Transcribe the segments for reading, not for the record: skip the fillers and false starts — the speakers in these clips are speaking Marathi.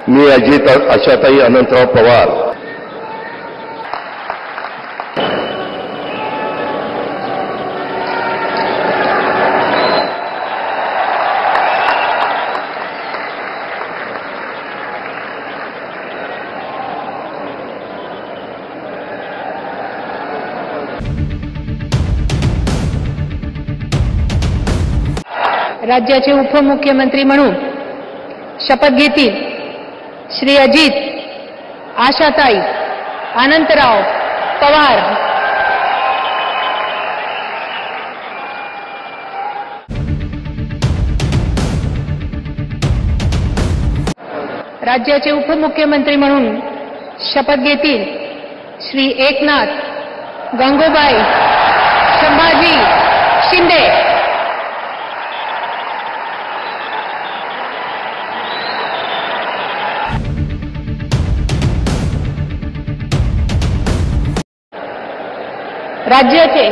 मी अजित आशाताई अनंतराव पवार राज्याचे उपमुख्यमंत्री म्हणून शपथ घेतील श्री अजित आशाताई अनंतराव पवार। राज्याचे उपमुख्यमंत्री म्हणून शपथ घेतील श्री एकनाथ गंगूबाई संभाजी शिंदे। राज्याचे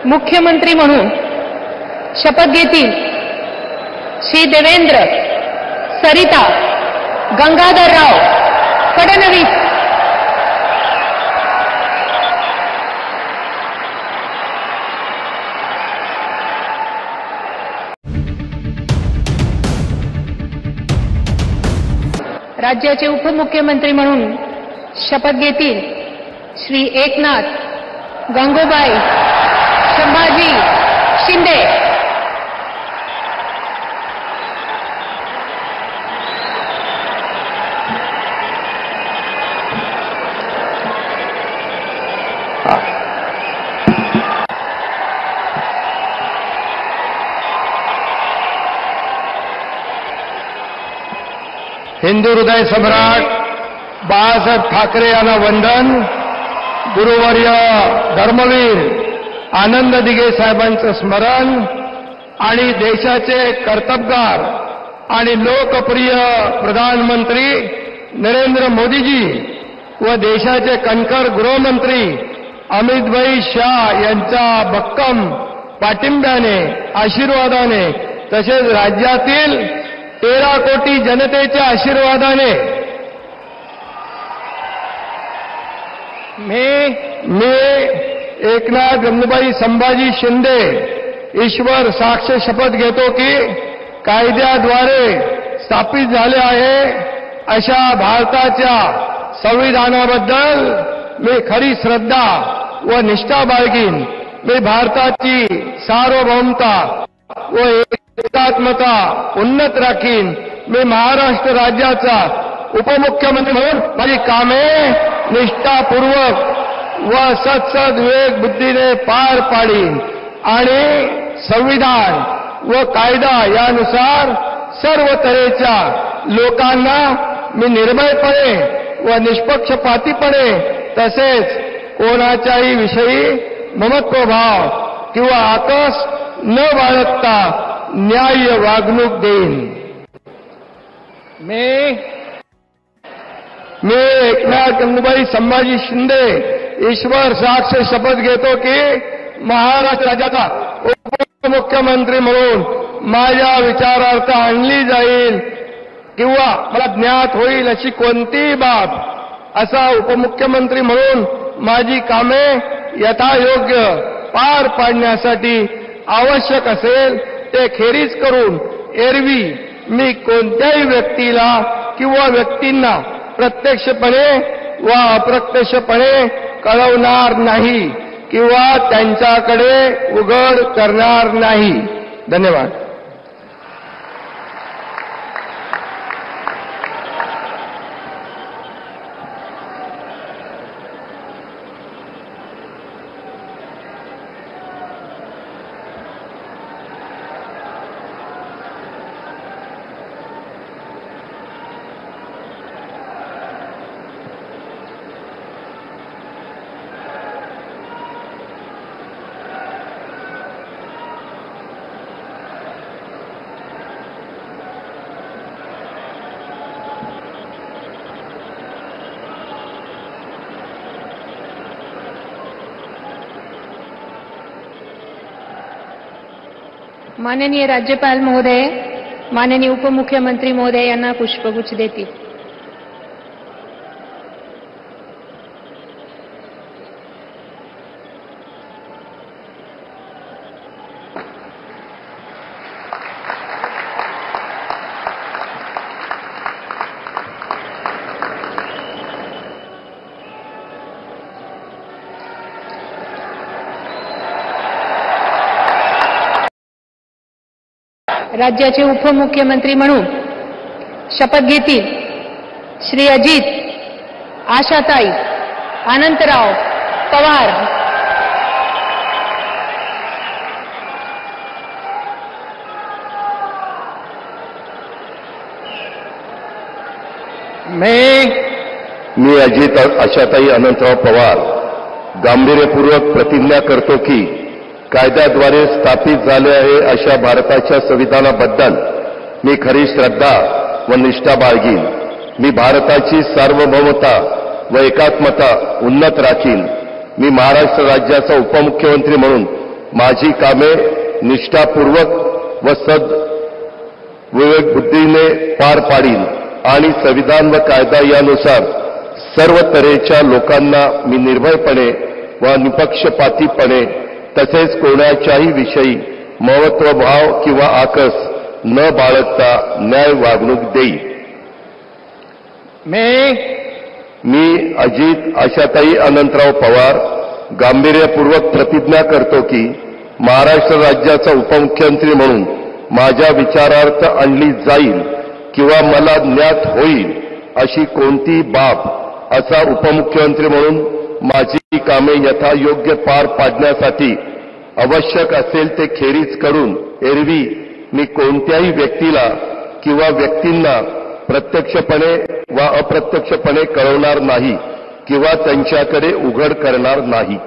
मुख्यमंत्री म्हणून शपथ घेतील श्री देवेंद्र सरिता गंगाधरराव फडणवीस। राज्याचे उपमुख्यमंत्री म्हणून शपथ घेतील श्री एकनाथ गंगूबाई संभाजी शिंदे। हिंदू हृदय सम्राट बाळासाहेब ठाकरे यांना वंदन। गुरुवर्य धर्मवीर आनंद दिघे साहेबांचं स्मरण आणि देशाचे कर्तबगार आणि लोकप्रिय प्रधानमंत्री नरेंद्र मोदीजी व देशाचे कणखर गृहमंत्री अमितभाई शाह यांच्या भक्कम पाठिंब्याने आशीर्वादाने तसेच राज्यातील 13 कोटी जनतेच्या आशीर्वादाने मी एकनाथ गंगूबाई संभाजी शिंदे ईश्वर साक्ष शपथ घेतो की कायद्याद्वारे स्थापित झाले आहे अशा भारताच्या संविधानाबद्दल मी खरी श्रद्धा व निष्ठा बाळगीन। मी भारताची सार्वभौमता व एकात्मता उन्नत राखीन। मी महाराष्ट्र राज्याचा उपमुख्यमंत्री म्हणून माझी कामे निष्ठापूर्वक व सत्सद विवेक बुद्धीने पार पाडीन आणि संविधान व कायदा यानुसार सर्व तऱ्हेच्या लोकांना मी निर्भयपणे व निष्पक्षपातीपणे तसेच कोणाच्याही विषयी ममत्वभाव किंवा आकस न बाळगता न्याय्य वागणूक देईन। मी एकनाथ गंगूबाई संभाजी शिंदे ईश्वर साक्ष शपथ घेतो की महाराष्ट्र राज्याचा उपमुख्यमंत्री म्हणून माझ्या विचारार्थ आणली जाईल किंवा मला ज्ञात होईल अशी कोणतीही बाब असा उपमुख्यमंत्री म्हणून माझी कामे यथायोग्य पार पाडण्यासाठी आवश्यक असेल ते खेरीज करून एरवी मी कोणत्याही व्यक्तीला किंवा व्यक्तींना प्रत्यक्षपणे व अप्रत्यक्षपणे कळवणार नाही किंवा त्यांच्याकडे उघड करणार नाही। धन्यवाद। माननीय राज्यपाल महोदय, माननीय उपमुख्यमंत्री महोदय यांना पुष्पगुच्छ देतील. राज्याचे उपमुख्यमंत्री म्हणून शपथ घेतील श्री अजित आशाताई अनंतराव पवार. मी अजित आशाताई अनंतराव पवार गांभीर्यपूर्वक प्रतिज्ञा करतो की कायद्याद्वारे स्थापित झाले आहे अशा भारताच्या संविधानाबद्दल मी खरी श्रद्धा व निष्ठा बाळगीन. मी भारताची सार्वभौमता व एकात्मता उन्नत राखीन. मी महाराष्ट्र राज्याचा उपमुख्यमंत्री म्हणून माझी कामे निष्ठापूर्वक व विवेकबुद्धीने पार पाडीन आणि संविधान व कायदा यानुसार सर्व तऱ्हेच्या लोकांना मी निर्भयपणे व निपक्षपातीपणे तसेच कोणाच्याही विषयी महत्वभाव किंवा आकस न बाळगता न्याय वागणूक देईल. मी अजित आशाताई अनंतराव पवार गांभीर्यपूर्वक प्रतिज्ञा करतो की महाराष्ट्र राज्याचा उपमुख्यमंत्री म्हणून माझ्या विचारार्थ आणली जाईल किंवा मला ज्ञात होईल अशी कोणती बाब असा उपमुख्यमंत्री म्हणून माझी कामे यथायोग्य पार पाडण्यासाठी आवश्यक असेल ते खेरीज करून एरवी मी कोणत्याही व्यक्तीला किंवा व्यक्तींना प्रत्यक्षपणे वा अप्रत्यक्षपणे कळवणार नाही किंवा त्यांच्याकडे उघड करणार नाही.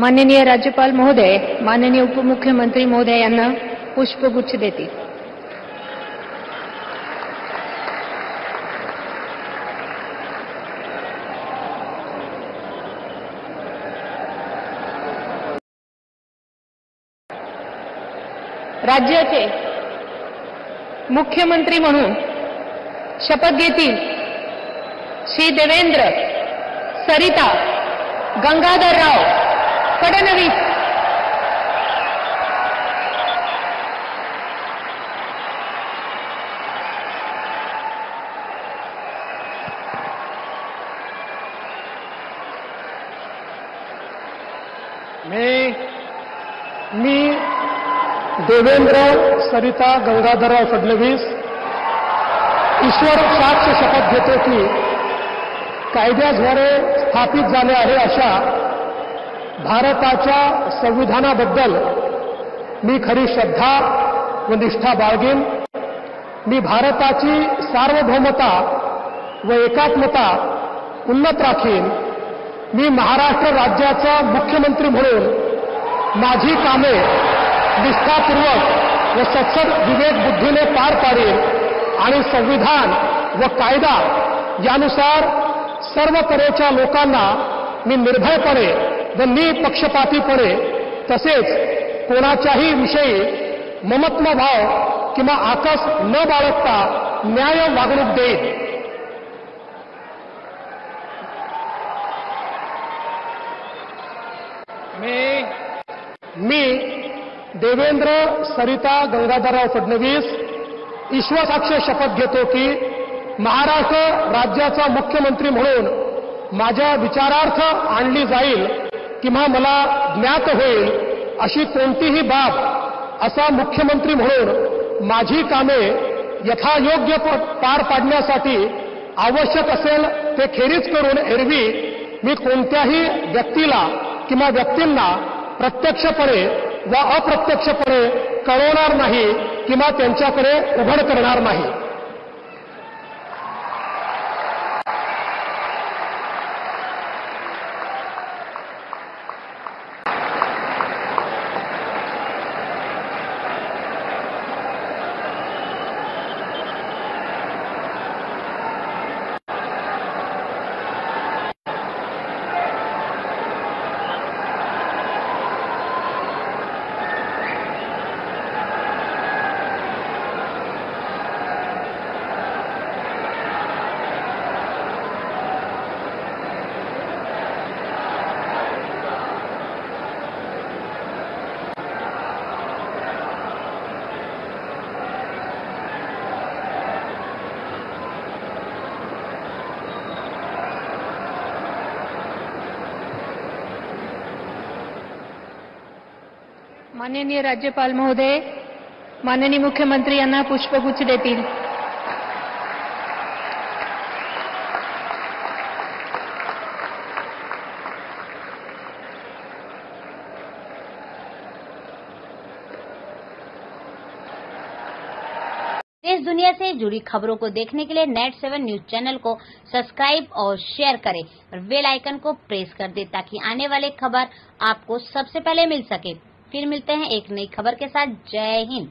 माननीय राज्यपाल महोदय माननीय उपमुख्यमंत्री महोदय यांना पुष्पगुच्छ देतील. राज्याचे मुख्यमंत्री म्हणून शपथ घेतील श्री देवेंद्र सरिता गंगाधरराव फडणवीस. मी देवेंद्र सरिता गंगाधरराव फडणवीस ईश्वर साक्ष शपथ घेतो की कायद्याद्वारे स्थापित झाले आहे अशा भारताच्या संविधानाबद्दल मी खरी श्रद्धा व निष्ठा बाळगीन. मी भारताची सार्वभौमता व एकात्मता उन्नत राखीन. मी महाराष्ट्र राज्याचा मुख्यमंत्री म्हणून माझी कामे निष्ठापूर्वक व सत्सद विवेकबुद्धीने पार पाडीन आणि संविधान व कायदा यानुसार सर्व तऱ्हेच्या लोकांना मी निर्भयपणे व निपक्षपातीपणे तसेच कोणाच्याही विषयी ममत्वभाव किंवा आकस न बाळगता न्याय वागणूक देईन. मी देवेंद्र सरिता गंगाधरराव फडणवीस ईश्वरसाक्ष शपथ घेतो की महाराष्ट्र राज्याचा मुख्यमंत्री म्हणून माझ्या विचारार्थ आणली जाईल किंवा मला ज्ञात होईल अशी कोणतीही बाब असा मुख्यमंत्री म्हणून माझी कामे यथायोग्य पार पाडण्यासाठी आवश्यक असेल ते खेरीज करून एरवी मी कोणत्याही व्यक्तीला किंवा व्यक्तींना प्रत्यक्षपणे वा अप्रत्यक्षपणे कळवणार नाही किंवा त्यांच्याकडे उघड करणार नाही. माननीय राज्यपाल महोदय, माननीय मुख्यमंत्री यांना पुष्पगुच्छ देतील. देश दुनिया से जुड़ी खबरों को देखने के लिए नेट7 न्यूज चैनल को सब्सक्राइब और शेयर करें और बेल आइकन को प्रेस कर दें ताकि आने वाले खबर आपको सबसे पहले मिल सके. फिर मिलते हैं एक नई खबर के साथ. जय हिंद.